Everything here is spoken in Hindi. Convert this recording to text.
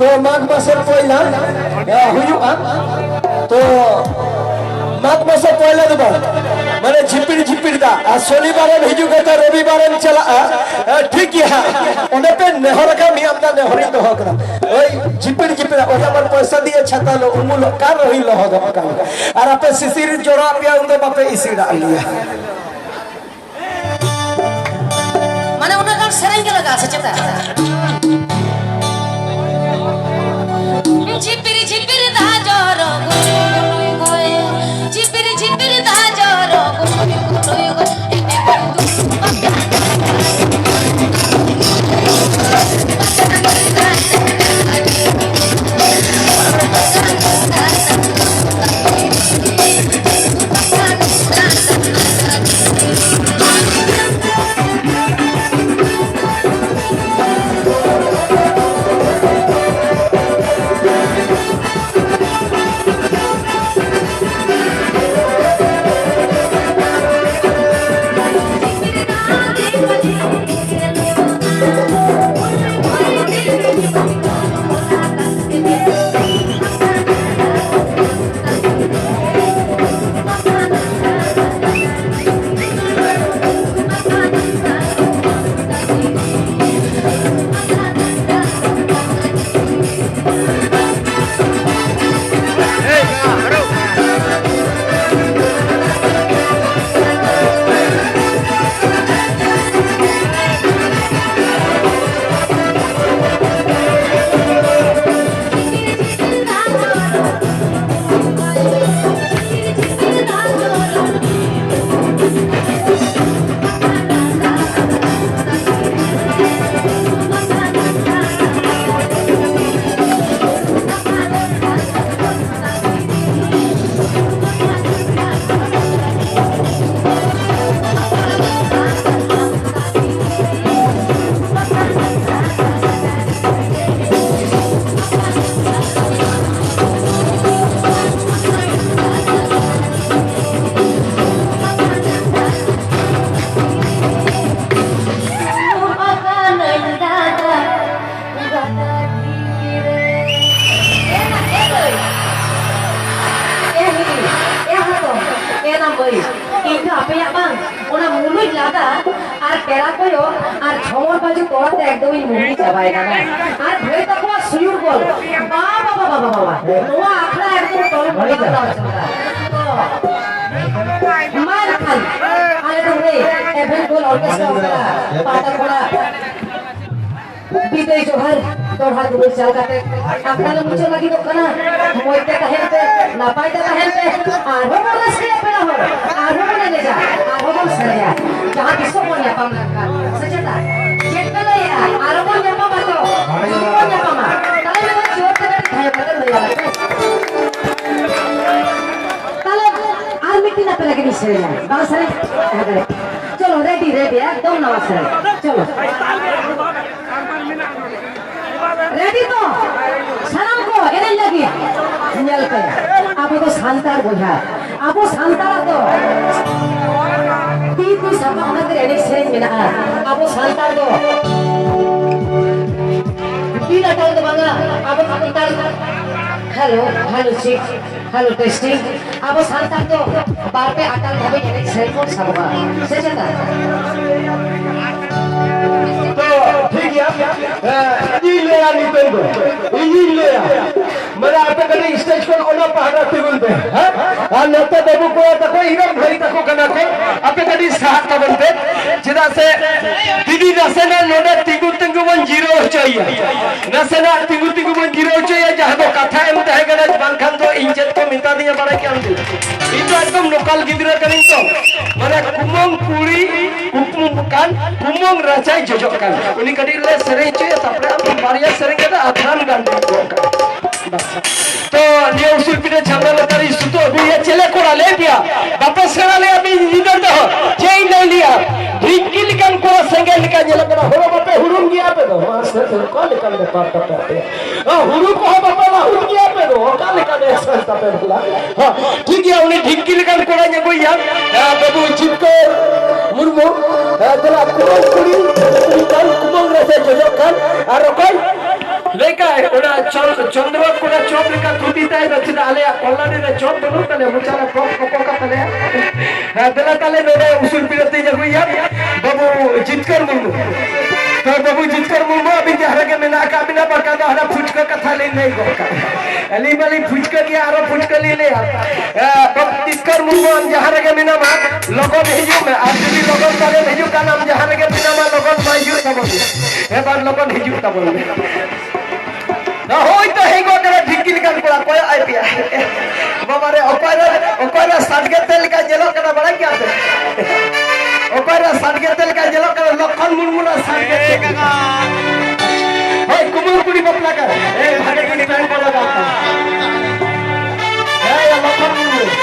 तो माघ मासेर पयला हुयुआ तो माघ मासेर पयला दो माने झिपिर झिपिर दा शनिवारे हिजुगे तो रविवारे चला ठीक है ओने पे नेहर का नियम दा नेहरी तो हकरा ओई झिपिर झिपिर ओटा पर पैसा दिए छता लो उमुल का रही लो हग का और आपे सिसिर जोड़ा पिया उनके बापे इसीड़ा लिया माने उन्हें का सेरेंग के लगा से चता झिपिर झिपिर दा जोरो गुनुई गोए झिपिर झिपिर दा जोरो गुनुई गोए एने बंदू Bidai johar, torha dulu jalkate. Akal muncul lagi dok kana. Moite kahente, napai dah kahente. Arho mana saya pernah hor. Arho mana leja. Arho mana saya. Jangan besok pun ya pamlakan. Sejata. Jetpele ya. Arho pun ya pamato. Pun ya pama. Kalau memang jawab kita kaya betul ya. Kalau army tina pelagi di sini. Bang saya. Chalo ready ready ya. Dom nawas saya. Chalo. Ready तो सनम को एने लगी नियल पे आपो तो शांतार बोझा आपो शांतार तो ती सब हमके एने से मिला आपो शांतार तो तीन अटल तो बंगा आपो शांतार hello hello check hello testing आपो शांतार तो बार पे अटल भावे एने से को सबका से चला ठीक है ये ले आ नहीं तो ये ले आ मेरा आपे कभी स्टेज पर ओना पहाड़ा टेबल पे हैं और नेता बाबू को तको इधर भाई तको कना के आपे कभी साथ का बनते जिदा से दीदी नसेना नोडे तिगु तिगु 10 चाहिए नसेना तिगु तिगु 10 चाहिए जहां तो कथा एम तहे गना बांखान तो इंजन को मिटा दिया बड़ा क्या हम itu एकदम लोकल गिदरा करिन तो माने कुमंग कुड़ी कुमंग कुमंग राजा जोजोkan उनी कडी ले सेरे चे तापरे हम बारिया सेरे के आथान गांडे तो ये उसी पिटे झगड़ा करी सुतो भी ये चले कोड़ा ले दिया वापस सेरा ले अभी इधर दो चेंज ले लिया ढिंकिल कन को संगल का जला करा हो बापे हुरुम गया पे दो मास्टर तो कॉल कर दे पाट पाटे हुरु को बापा हुरुम गया पे दो कॉल कर दे संस्था पे बोला हां ठीक है उन्हें ढिंकिल कन कोड़ा ने कोई यार बाबू चिपको मुर्मू दला कुमंग कुड़ी कुमंग रे से जोजोkan और कोई लेका ओना चंद्र कोना चोप लेका थुती ताई रचित आले कोल्लाने रे चोप बनो तले मुचाला कोप का तले दला तले रे उसूल पिरते जगुया बाबू जितकर मुर्मू तो बाबू जितकर मुर्मू अभी जहरा के मेना का बिना बका दा हरा फुचका कथा ले नहीं गोका अली वाली फुचका के आरो फुचका ले ले बाबू जितकर मुर्मू हम जहरा के मेना मा लोगन हिजू में आज भी लोगन ताले हिजू का नाम जहरा के बिना मा लोगन माइजू तब ए बार लोगन हिजू तब ना होई तो हेगो करे ढिकिल का पड़ा कोई आई पिया बाबा रे ओपारा साडगे तेल का जेलो करा बड़ा क्या है ओपारा साडगे तेल का जेलो करा लखन मुरमुरा साडगे काका होय कुमुर कुड़ी बपला कर ए भागे की टाइम पर लगा ए लखन मुरमुरा